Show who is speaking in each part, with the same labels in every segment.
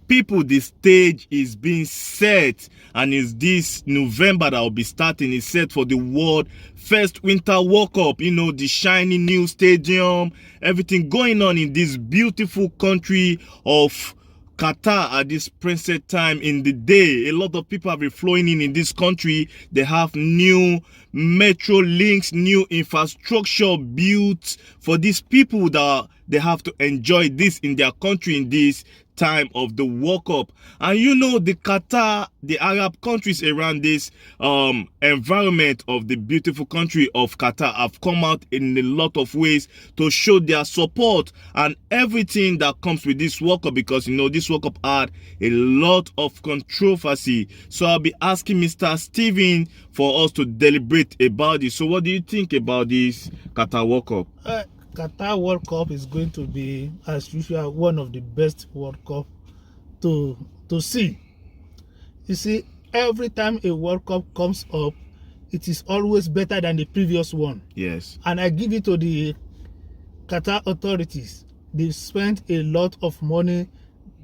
Speaker 1: people, the stage is being set, and is this November that will be starting is set for the world first Winter World Cup. You know, the shiny new stadium, everything going on in this beautiful country of Qatar at this present time in the day. A lot of people have been flowing in this country. They have new metro links, new infrastructure built for these people that they have to enjoy this in their country in this time of the World Cup. And you know, the Qatar, the Arab countries around this environment of the beautiful country of Qatar have come out in a lot of ways to show their support and everything that comes with this World Cup, because you know this World Cup had a lot of controversy. So I'll be asking Mr. Steven for us to deliberate about this. So what do you think about this Qatar World Cup?
Speaker 2: Qatar World Cup is going to be, as usual, one of the best World Cup to see. You see, every time a World Cup comes up, it is always better than the previous one.
Speaker 1: Yes.
Speaker 2: And I give it to the Qatar authorities. They spent a lot of money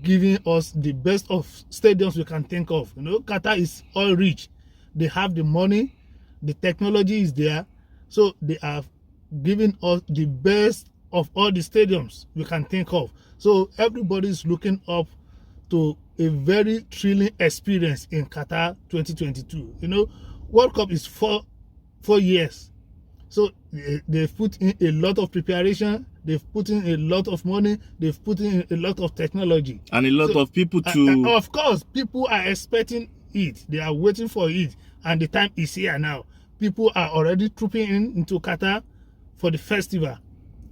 Speaker 2: giving us the best of stadiums we can think of. You know, Qatar is all rich. They have the money, the technology is there, so they have giving us the best of all the stadiums we can think of. So everybody is looking up to a very thrilling experience in Qatar 2022. You know, World Cup is four years. So they've put in a lot of preparation, they've put in a lot of money, they've put in a lot of technology.
Speaker 1: And a lot of people too.
Speaker 2: Of course, people are expecting it. They are waiting for it. And the time is here now. People are already trooping into Qatar for the festival,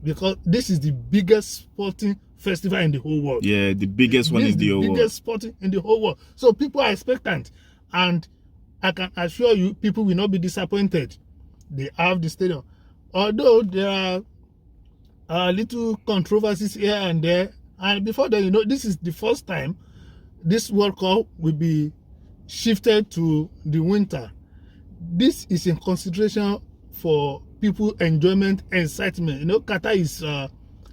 Speaker 2: because this is the biggest sporting festival in the whole world.
Speaker 1: Yeah, the biggest one in the whole world.
Speaker 2: Biggest sporting in the whole world. So people are expectant, and I can assure you, people will not be disappointed. They have the stadium, although there are little controversies here and there. And before that, you know, this is the first time this World Cup will be shifted to the winter. This is in consideration for people enjoyment, excitement. You know, Qatar is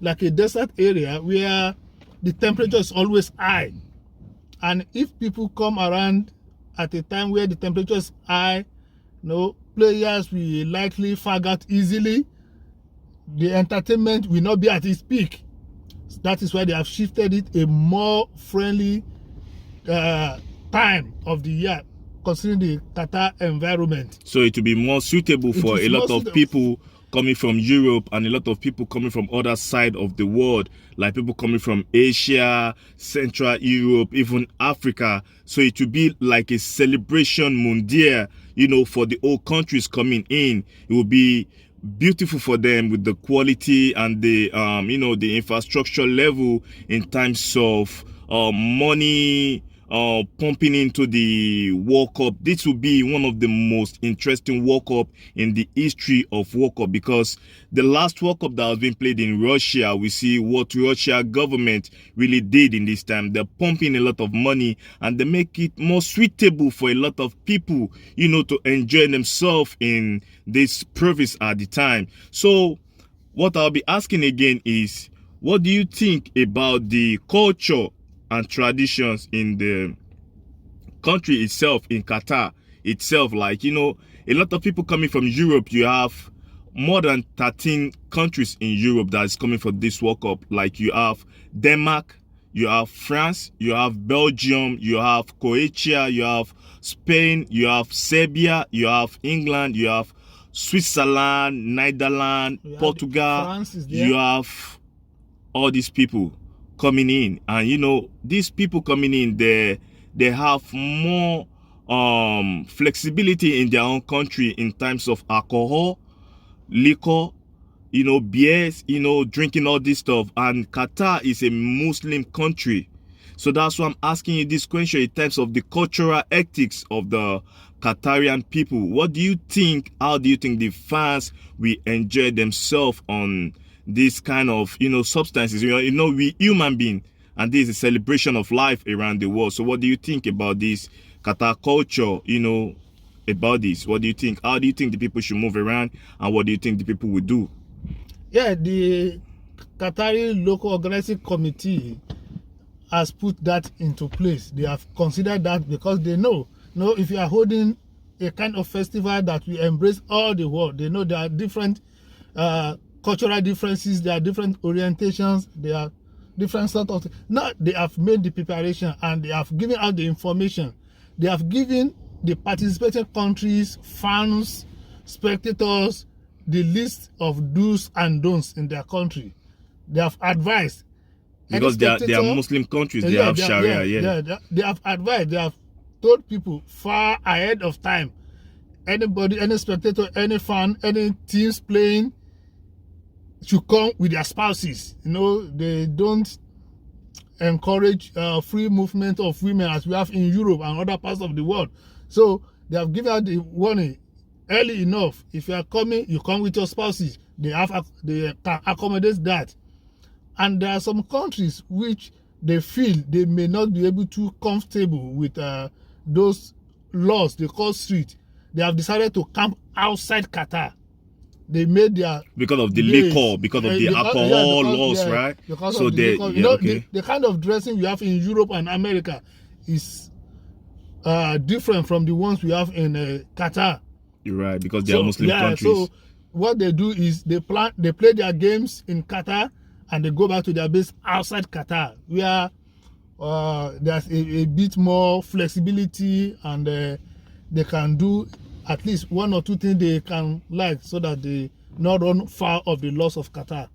Speaker 2: like a desert area where the temperature is always high, and if people come around at a time where the temperature is high, you know, players will likely fag out easily. The entertainment will not be at its peak. That is why they have shifted it a more friendly time of the year, considering the Qatar environment.
Speaker 1: So it will be more suitable for a lot of people coming from Europe and a lot of people coming from other side of the world, like people coming from Asia, Central Europe, even Africa. So it will be like a celebration mondial, you know, for the whole countries coming in. It will be beautiful for them with the quality and the you know, the infrastructure level in terms of money pumping into the World Cup. This will be one of the most interesting World Cup in the history of World Cup, because the last World Cup that has been played in Russia, we see what Russia government really did in this time. They're pumping a lot of money and they make it more suitable for a lot of people, you know, to enjoy themselves in this province at the time. So what I'll be asking again is, what do you think about the culture and traditions in the country itself, in Qatar itself? Like, you know, a lot of people coming from Europe. You have more than 13 countries in Europe that is coming for this World Cup. Like, you have Denmark, you have France, you have Belgium, you have Croatia, you have Spain, you have Serbia, you have England, you have Switzerland, Netherlands, Portugal. You have all these people coming in, and you know, these people coming in, they have more flexibility in their own country in terms of alcohol, liquor, you know, beers, you know, drinking all this stuff. And Qatar is a Muslim country, so that's why I'm asking you this question in terms of the cultural ethics of the Qatarian people. What do you think? How do you think the fans will enjoy themselves on this kind of, you know, substances? You know, we human being, and this is a celebration of life around the world. So what do you think about this Qatar culture, you know, about this? What do you think? How do you think the people should move around, and what do you think the people will do?
Speaker 2: Yeah, the Qatari local organizing committee has put that into place. They have considered that because they know, if you are holding a kind of festival that will embrace all the world, they know there are different cultural differences, there are different orientations, there are different sort of things. Now they have made the preparation and they have given out the information. They have given the participating countries, fans, spectators, the list of do's and don'ts in their country. They have advised.
Speaker 1: Because they are Muslim countries, they have Sharia,
Speaker 2: They have advised, they have told people far ahead of time. Anybody, any spectator, any fan, any teams playing should come with their spouses. They don't encourage free movement of women as we have in Europe and other parts of the world. So they have given out the warning early enough. If you are coming, you come with your spouses. They can accommodate that. And there are some countries which they feel they may not be able to comfortable with those laws they call street. They have decided to camp outside Qatar. They made their
Speaker 1: because of the liquor, because of the alcohol laws, right?
Speaker 2: Because
Speaker 1: so
Speaker 2: of the liquor. The kind of dressing you have in Europe and America is different from the ones we have in Qatar.
Speaker 1: You're right, because they are Muslim countries.
Speaker 2: So what they do is they play their games in Qatar and they go back to their base outside Qatar, where there's a bit more flexibility and they can do at least one or two things they can like so that they not run far of the laws of Qatar.